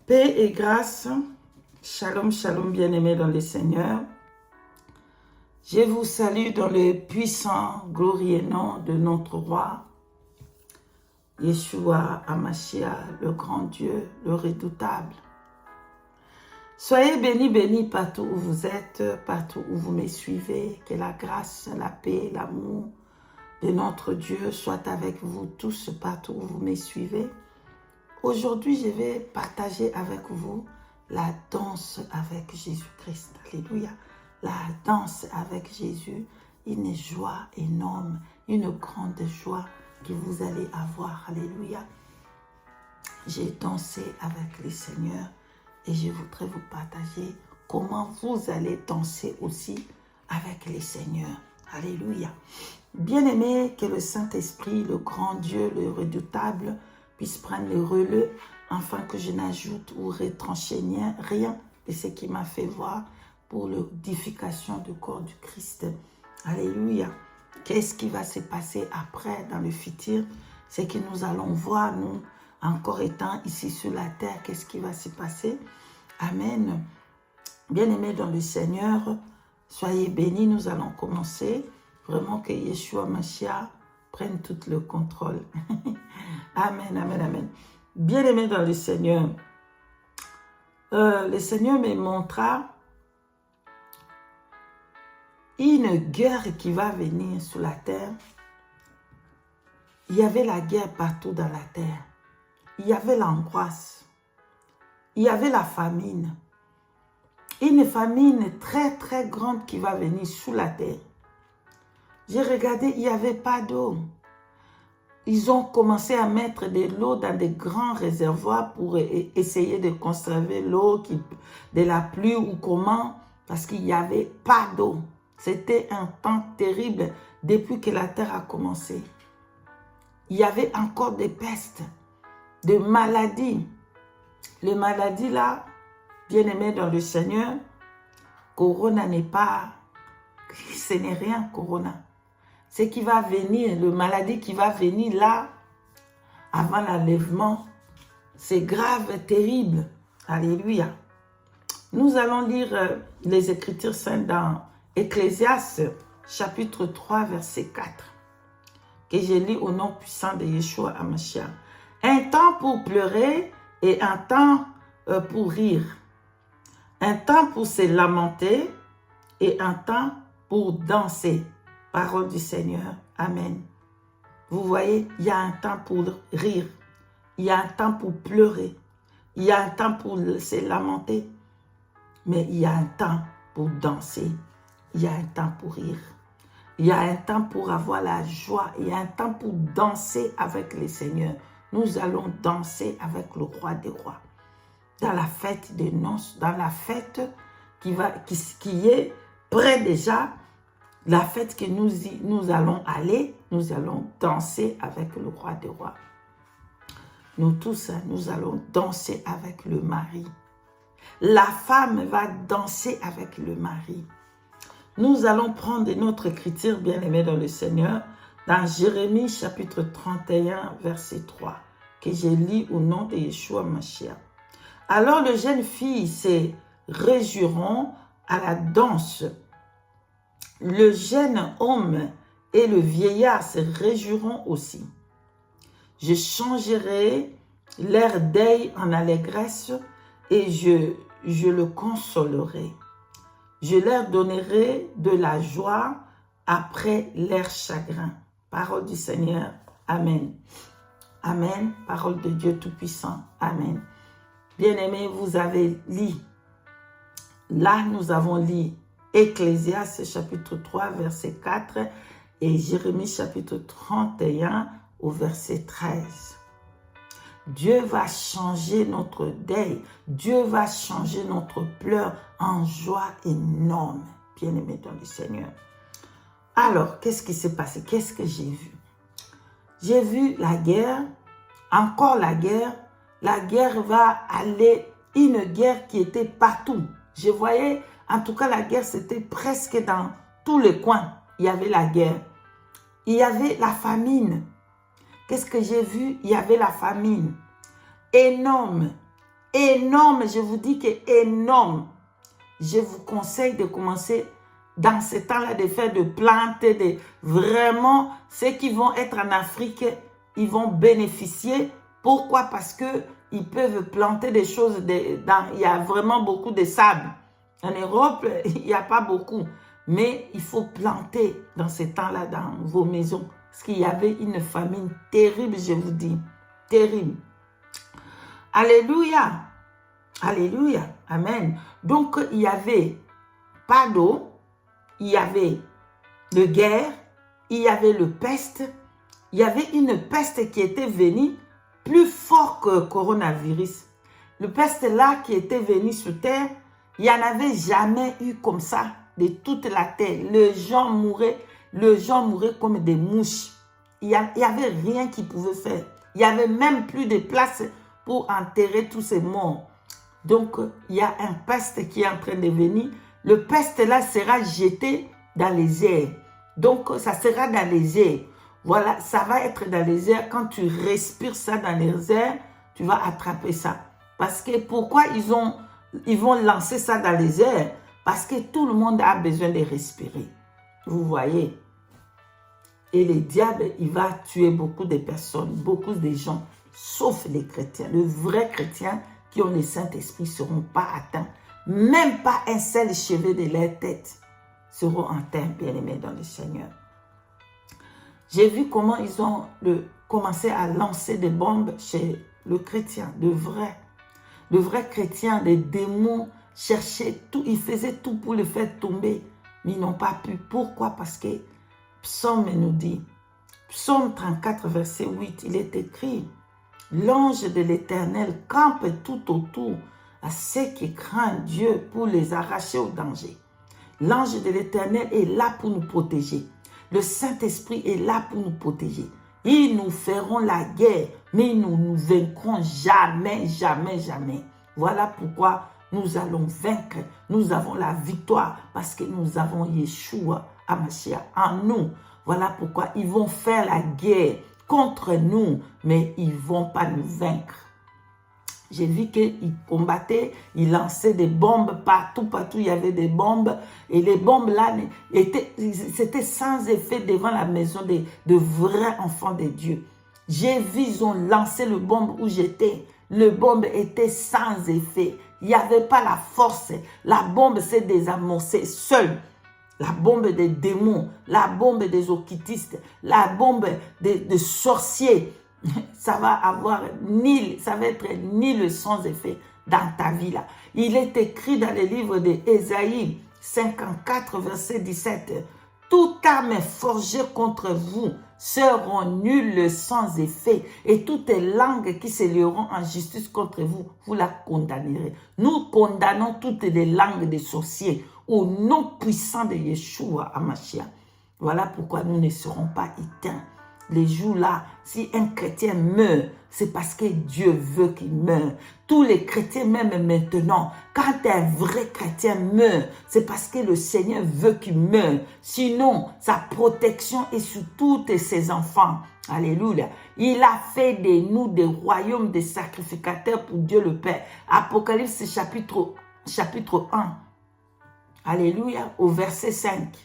Paix et grâce, shalom, shalom, bien-aimés dans le Seigneur. Je vous salue dans le puissant, glorieux nom de notre roi, Yeshua Hamashia, le grand Dieu, le redoutable. Soyez bénis, bénis partout où vous êtes, partout où vous me suivez. Que la grâce, la paix, l'amour de notre Dieu soit avec vous tous, partout où vous me suivez. Aujourd'hui, je vais partager avec vous la danse avec Jésus-Christ. Alléluia. La danse avec Jésus, une joie énorme, une grande joie que vous allez avoir. Alléluia. J'ai dansé avec le Seigneur et je voudrais vous partager comment vous allez danser aussi avec le Seigneur. Alléluia. Bien-aimé, que le Saint-Esprit, le grand Dieu, le redoutable, puisse prendre le relais, afin que je n'ajoute ou retrancher rien de ce qui m'a fait voir pour l'édification du corps du Christ. Alléluia. Qu'est-ce qui va se passer après dans le futur? C'est que nous allons voir, nous, encore étant ici sur la terre, qu'est-ce qui va se passer? Amen. Bien-aimés dans le Seigneur, soyez bénis, nous allons commencer. Vraiment que Yeshua Mashiach prenne tout le contrôle. Amen, amen, amen. Bien-aimés dans le Seigneur, le Seigneur me montra une guerre qui va venir sur la terre. Il y avait la guerre partout dans la terre. Il y avait l'angoisse. Il y avait la famine. Une famine très, très grande qui va venir sur la terre. J'ai regardé, il n'y avait pas d'eau. Ils ont commencé à mettre de l'eau dans des grands réservoirs pour essayer de conserver l'eau de la pluie ou comment, parce qu'il n'y avait pas d'eau. C'était un temps terrible depuis que la terre a commencé. Il y avait encore des pestes, des maladies. Les maladies là, bien aimées dans le Seigneur, Corona n'est pas, ce n'est rien Corona. Ce qui va venir, le maladie qui va venir là, avant l'enlèvement, c'est grave, terrible. Alléluia. Nous allons lire les Écritures saintes dans Ecclésiaste, chapitre 3, verset 4, que je lis au nom puissant de Yeshua Hamashia. Un temps pour pleurer et un temps pour rire. Un temps pour se lamenter et un temps pour danser. Parole du Seigneur. Amen. Vous voyez, il y a un temps pour rire. Il y a un temps pour pleurer. Il y a un temps pour se lamenter. Mais il y a un temps pour danser. Il y a un temps pour rire. Il y a un temps pour avoir la joie. Il y a un temps pour danser avec le Seigneur. Nous allons danser avec le roi des rois. Dans la fête des noces, dans la fête qui est près déjà, la fête que nous allons aller, nous allons danser avec le roi des rois. Nous tous, nous allons danser avec le mari. La femme va danser avec le mari. Nous allons prendre notre écriture, bien-aimée dans le Seigneur, dans Jérémie chapitre 31, verset 3, que je lis au nom de Yeshua Mashiach. Alors les jeunes filles se réjouiront à la danse. Le jeune homme et le vieillard se réjouiront aussi. Je changerai leur deuil en allégresse et je le consolerai. Je leur donnerai de la joie après leur chagrin. Parole du Seigneur. Amen. Amen. Parole de Dieu Tout-Puissant. Amen. Bien-aimés, vous avez lu. Là, nous avons lu Ecclésiaste chapitre 3, verset 4 et Jérémie chapitre 31 au verset 13. Dieu va changer notre deuil. Dieu va changer notre pleur en joie énorme. Bien-aimés dans le Seigneur. Alors, qu'est-ce qui s'est passé? Qu'est-ce que j'ai vu? J'ai vu la guerre, encore la guerre. La guerre va aller, une guerre qui était partout. Je voyais, en tout cas, la guerre, c'était presque dans tous les coins. Il y avait la guerre. Il y avait la famine. Qu'est-ce que j'ai vu? Il y avait la famine. Énorme, énorme, je vous dis que énorme. Je vous conseille de commencer dans ce temps-là de faire de planter, vraiment, ceux qui vont être en Afrique, ils vont bénéficier. Pourquoi? Parce qu'ils peuvent planter des choses, il y a vraiment beaucoup de sable. En Europe, il n'y a pas beaucoup. Mais il faut planter dans ce temps-là, dans vos maisons. Parce qu'il y avait une famine terrible, je vous dis. Terrible. Alléluia. Alléluia. Amen. Donc, il y avait pas d'eau, il y avait de guerre, il y avait le peste, il y avait une peste qui était venue plus fort que le coronavirus. Le peste là qui était venu sur terre, il n'y en avait jamais eu comme ça de toute la terre. Les gens mouraient comme des mouches. Il n'y avait rien qui pouvait faire. Il n'y avait même plus de place pour enterrer tous ces morts. Donc, il y a un peste qui est en train de venir. Le peste là sera jeté dans les airs. Donc, ça sera dans les airs. Voilà, ça va être dans les airs. Quand tu respires ça dans les airs, tu vas attraper ça. Parce que pourquoi ils vont lancer ça dans les airs? Parce que tout le monde a besoin de respirer. Vous voyez? Et le diable, il va tuer beaucoup de personnes, beaucoup de gens, sauf les chrétiens. Les vrais chrétiens qui ont le Saint-Esprit ne seront pas atteints. Même pas un seul cheveu de leur tête seront atteints, bien-aimés dans le Seigneur. J'ai vu comment ils ont commencé à lancer des bombes chez le chrétien, le vrai chrétien, les démons cherchaient tout, ils faisaient tout pour le faire tomber, mais ils n'ont pas pu. Pourquoi? Parce que Psaume nous dit, Psaume 34, verset 8, il est écrit, l'ange de l'Éternel campe tout autour à ceux qui craignent Dieu pour les arracher au danger. L'ange de l'Éternel est là pour nous protéger. Le Saint-Esprit est là pour nous protéger. Ils nous feront la guerre, mais nous ne nous vaincrons jamais, jamais, jamais. Voilà pourquoi nous allons vaincre. Nous avons la victoire parce que nous avons Yeshua HaMashiach en nous. Voilà pourquoi ils vont faire la guerre contre nous, mais ils ne vont pas nous vaincre. J'ai vu qu'ils combattaient, ils lançaient des bombes partout, il y avait des bombes. Et les bombes là, c'était sans effet devant la maison de vrais enfants de Dieu. J'ai vu, ils ont lancé le bombe où j'étais. Le bombe était sans effet. Il n'y avait pas la force. La bombe s'est désamorcée seule. La bombe des démons, la bombe des occultistes, la bombe des sorciers. Ça va être nul sans effet dans ta vie là. Il est écrit dans le livre d'Ésaïe 54, verset 17. Toute arme forgée contre vous seront nulles sans effet, et toutes les langues qui se lieront en justice contre vous, vous la condamnerez. Nous condamnons toutes les langues des sorciers au nom puissant de Yeshua HaMashiach. Voilà pourquoi nous ne serons pas éteints. Les jours-là, si un chrétien meurt, c'est parce que Dieu veut qu'il meure. Tous les chrétiens, même maintenant, quand un vrai chrétien meurt, c'est parce que le Seigneur veut qu'il meure. Sinon, sa protection est sur tous ses enfants. Alléluia. Il a fait de nous des royaumes de sacrificateurs pour Dieu le Père. Apocalypse chapitre 1. Alléluia, au verset 5.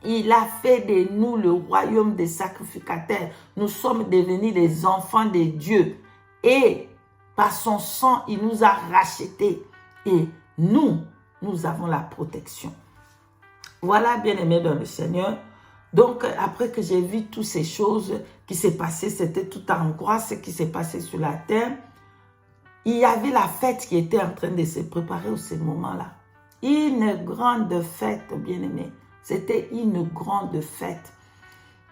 Il a fait de nous le royaume des sacrificateurs. Nous sommes devenus les enfants de Dieu. Et par son sang, il nous a rachetés. Et nous avons la protection. Voilà, bien-aimés dans le Seigneur. Donc, après que j'ai vu toutes ces choses qui s'est passées, c'était tout angoisse qui s'est passé sur la terre. Il y avait la fête qui était en train de se préparer au ce moment-là. Une grande fête, bien-aimés. C'était une grande fête.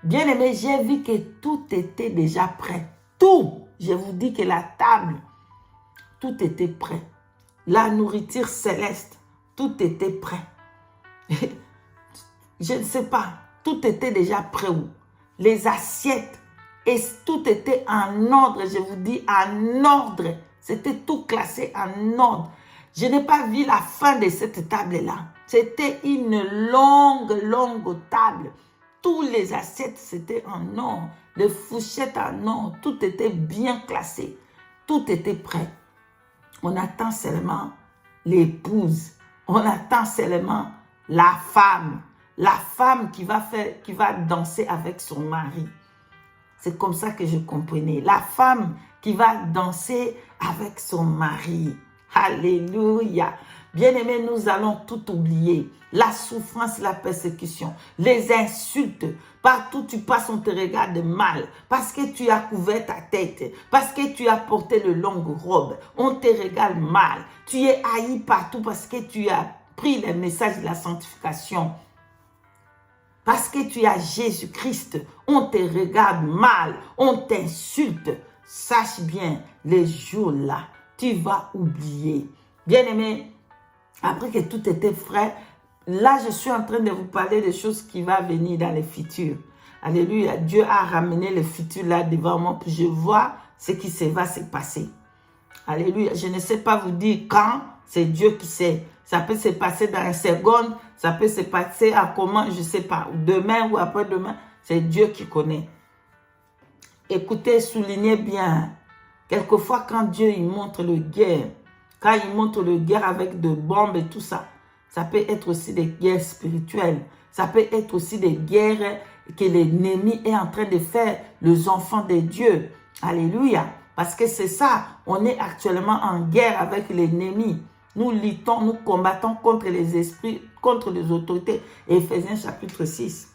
Bien aimé, j'ai vu que tout était déjà prêt. Tout. Je vous dis que la table, tout était prêt. La nourriture céleste, tout était prêt. Je ne sais pas, tout était déjà prêt où? Les assiettes, et tout était en ordre, je vous dis en ordre. C'était tout classé en ordre. Je n'ai pas vu la fin de cette table-là. C'était une longue table. Tous les assiettes, c'était en ordre. Les fourchettes en ordre. Tout était bien classé. Tout était prêt. On attend seulement l'épouse. On attend seulement la femme qui va danser avec son mari. C'est comme ça que je comprenais. La femme qui va danser avec son mari. Alléluia. Bien-aimés, nous allons tout oublier. La souffrance, la persécution, les insultes. Partout où tu passes, on te regarde mal. Parce que tu as couvert ta tête. Parce que tu as porté le longue robe. On te regarde mal. Tu es haï partout parce que tu as pris le message de la sanctification. Parce que tu as Jésus-Christ, on te regarde mal, on t'insulte. Sache bien, les jours-là, tu vas oublier. Bien-aimé, après que tout était frais, là, je suis en train de vous parler des choses qui vont venir dans le futur. Alléluia, Dieu a ramené le futur là devant moi, puis je vois ce qui va se passer. Alléluia, je ne sais pas vous dire quand, c'est Dieu qui sait. Ça peut se passer dans une seconde, ça peut se passer à comment, je ne sais pas, demain ou après-demain, c'est Dieu qui connaît. Écoutez, soulignez bien, quelquefois quand Dieu il montre le guerre, quand il montre le guerre avec de bombes et tout ça, ça peut être aussi des guerres spirituelles, ça peut être aussi des guerres que l'ennemi est en train de faire, les enfants de Dieu. Alléluia, parce que c'est ça, on est actuellement en guerre avec l'ennemi. Nous luttons, nous combattons contre les esprits, contre les autorités. Éphésiens chapitre 6.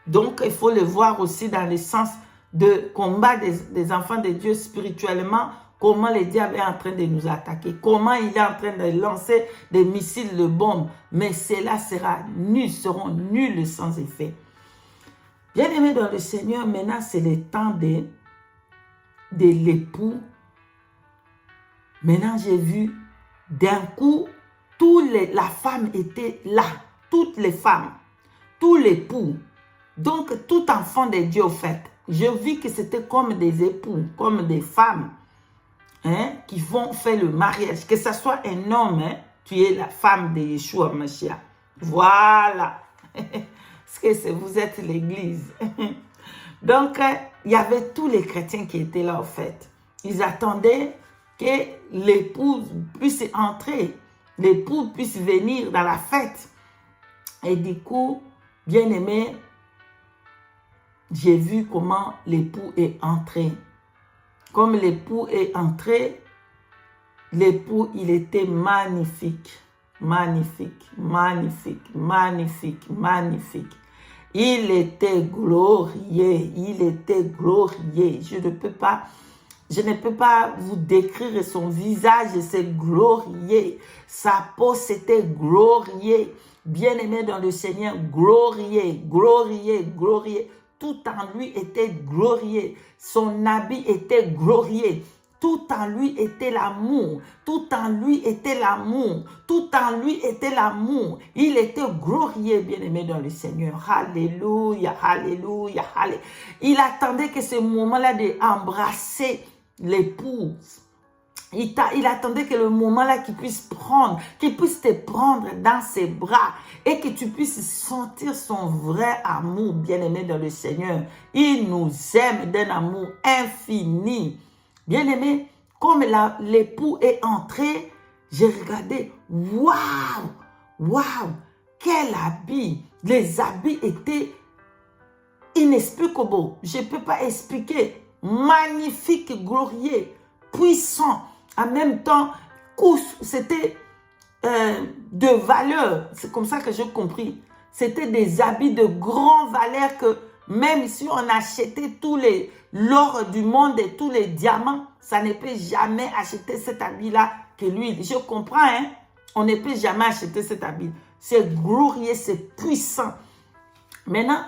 Donc, il faut le voir aussi dans le sens de combat des enfants de Dieu spirituellement. Comment le diable est en train de nous attaquer. Comment il est en train de lancer des missiles de bombes. Mais cela seront nuls sans effet. Bien-aimés dans le Seigneur, maintenant c'est le temps de l'époux. Maintenant j'ai vu d'un coup, la femme était là. Toutes les femmes, tous les époux. Donc, tout enfant de Dieu, au fait. Je vis que c'était comme des époux, comme des femmes qui vont faire le mariage. Que ce soit un homme, tu es la femme de Yeshua Mashiach. Voilà. Parce que vous êtes l'église. Donc, il y avait tous les chrétiens qui étaient là, au fait. Ils attendaient que l'épouse puisse entrer, l'époux puisse venir dans la fête. Et du coup, bien aimé, j'ai vu comment l'époux est entré. Comme l'époux est entré, l'époux, il était magnifique, magnifique, magnifique, magnifique, magnifique. Il était glorieux, il était glorieux. Je ne peux pas vous décrire son visage, c'est glorieux. Sa peau, c'était glorieux. Bien-aimé dans le Seigneur, glorieux, glorieux, glorieux. Tout en lui était glorieux. Son habit était glorieux. Tout en lui était l'amour. Tout en lui était l'amour. Tout en lui était l'amour. Il était glorieux, bien-aimé dans le Seigneur. Alléluia, alléluia, alléluia. Il attendait que ce moment-là d'embrasser l'épouse. Il attendait que le moment-là qu'il puisse te prendre dans ses bras et que tu puisses sentir son vrai amour, bien-aimé dans le Seigneur. Il nous aime d'un amour infini. Bien-aimé, comme l'époux est entré, j'ai regardé, waouh, waouh, quel habit. Les habits étaient inexplicables. Je ne peux pas expliquer. Magnifique, glorieux, puissant. En même temps, c'était de valeur. C'est comme ça que j'ai compris. C'était des habits de grande valeur que même si on achetait l'or du monde et tous les diamants, ça ne peut jamais acheter cet habit-là que lui. Je comprends, hein? On ne peut jamais acheter cet habit. C'est glorieux, c'est puissant. Maintenant,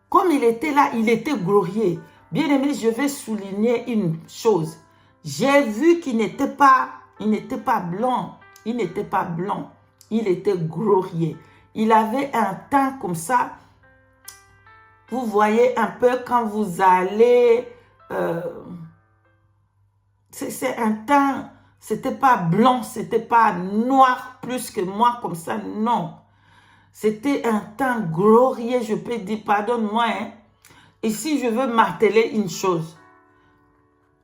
comme il était là, il était glorieux. Bien aimé, je vais souligner une chose. J'ai vu qu'il n'était pas blanc. Il n'était pas blanc. Il était glorieux. Il avait un teint comme ça. Vous voyez un peu quand vous allez... c'est un teint, c'était pas blanc, c'était pas noir plus que moi comme ça, non. C'était un teint glorieux, je peux dire, pardonne-moi. Hein. Ici, je veux marteler une chose.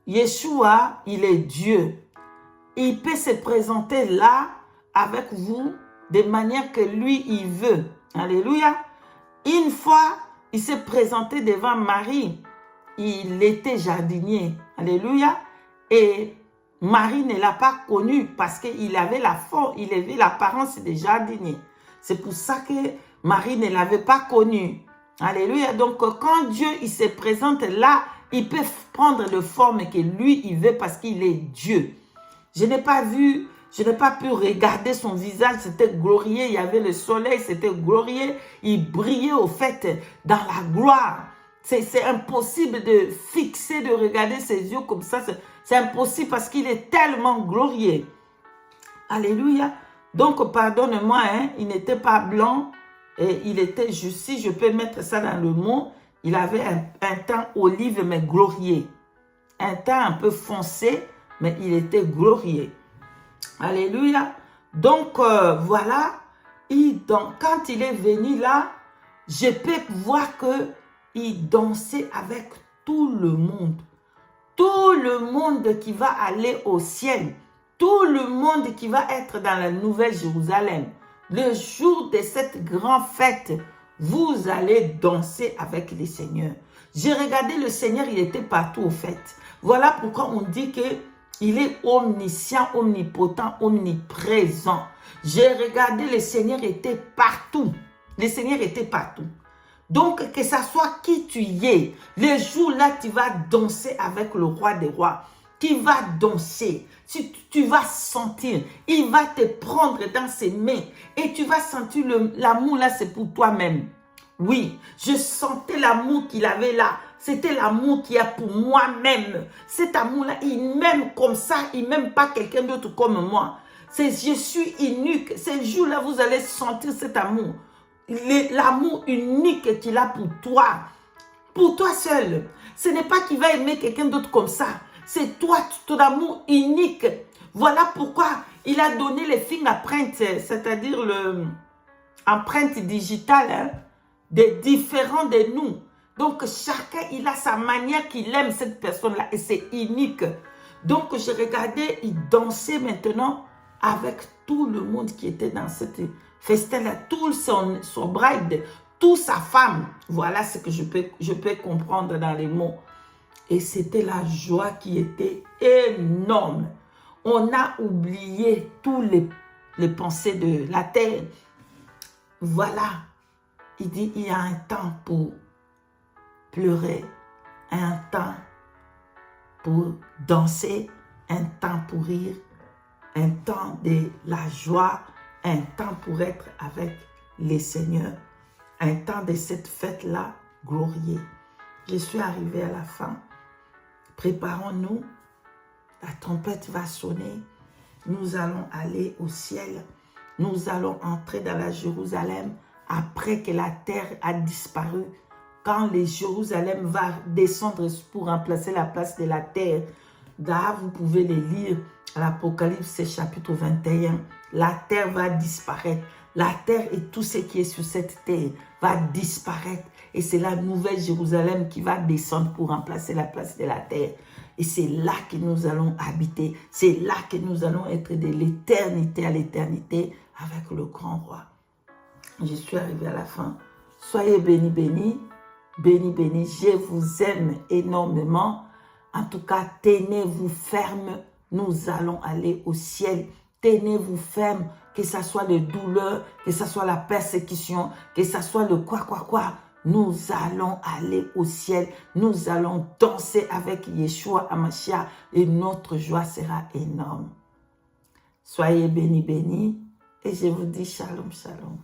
Yeshua, il est Dieu. il peut se présenter là avec vous de manière que lui, il veut. Alléluia. Une fois, il s'est présenté devant Marie. Il était jardinier. Alléluia. Et Marie ne l'a pas connu parce qu'il avait la forme, il avait l'apparence de jardinier. C'est pour ça que Marie ne l'avait pas connu. Alléluia. Donc, quand Dieu il se présente là, il peut prendre la forme que lui, il veut parce qu'il est Dieu. Je n'ai pas pu regarder son visage, c'était glorieux, il y avait le soleil, c'était glorieux, il brillait au fait dans la gloire. C'est impossible de fixer, de regarder ses yeux comme ça, c'est impossible parce qu'il est tellement glorieux. Alléluia. Donc, pardonne-moi, hein, il n'était pas blanc, et il était juste, si je peux mettre ça dans le mot, il avait un teint olive, mais glorieux. Un teint un peu foncé, mais il était glorieux. Alléluia. Donc, voilà, quand il est venu là, je peux voir qu'il dansait avec tout le monde. Tout le monde qui va aller au ciel. Tout le monde qui va être dans la Nouvelle Jérusalem. Le jour de cette grande fête, vous allez danser avec le Seigneur. J'ai regardé le Seigneur, il était partout au fait. Voilà pourquoi on dit qu'il est omniscient, omnipotent, omniprésent. J'ai regardé, le Seigneur était partout. Le Seigneur était partout. Donc, que ça soit qui tu es, le jour-là, tu vas danser avec le roi des rois. Tu vas danser, tu vas sentir, il va te prendre dans ses mains et tu vas sentir l'amour là, c'est pour toi-même. Oui, je sentais l'amour qu'il avait là. C'était l'amour qu'il y a pour moi-même. Cet amour-là, il m'aime comme ça, il n'aime pas quelqu'un d'autre comme moi. Je suis unique. Ce jour-là, vous allez sentir cet amour. L'amour unique qu'il a pour toi seul. Ce n'est pas qu'il va aimer quelqu'un d'autre comme ça. C'est toi, ton amour unique. Voilà pourquoi il a donné les fingerprints, c'est-à-dire l'empreinte digitale, hein, des différents de nous. Donc, chacun, il a sa manière qu'il aime cette personne-là et c'est unique. Donc, je regardais, il dansait maintenant avec tout le monde qui était dans cette festin-là, tout son bride, toute sa femme. Voilà ce que je peux comprendre dans les mots. Et c'était la joie qui était énorme. On a oublié tous les pensées de la terre. Voilà. Il dit, il y a un temps pour pleurer, un temps pour danser, un temps pour rire, un temps de la joie, un temps pour être avec les seigneurs, un temps de cette fête-là glorieux. Je suis arrivée à la fin. Préparons-nous, la trompette va sonner, nous allons aller au ciel, nous allons entrer dans la Jérusalem après que la terre a disparu. Quand le Jérusalem va descendre pour remplacer la place de la terre, là vous pouvez les lire à l'Apocalypse chapitre 21, la terre va disparaître. La terre et tout ce qui est sur cette terre va disparaître. Et c'est la nouvelle Jérusalem qui va descendre pour remplacer la place de la terre. Et c'est là que nous allons habiter. C'est là que nous allons être de l'éternité à l'éternité avec le grand roi. Je suis arrivée à la fin. Soyez bénis, bénis. Bénis, bénis. Je vous aime énormément. En tout cas, tenez-vous ferme. Nous allons aller au ciel. Tenez-vous ferme. Que ce soit les douleurs, que ce soit la persécution, que ce soit le quoi. Nous allons aller au ciel. Nous allons danser avec Yeshua Hamashiach et notre joie sera énorme. Soyez bénis, bénis. Et je vous dis shalom, shalom.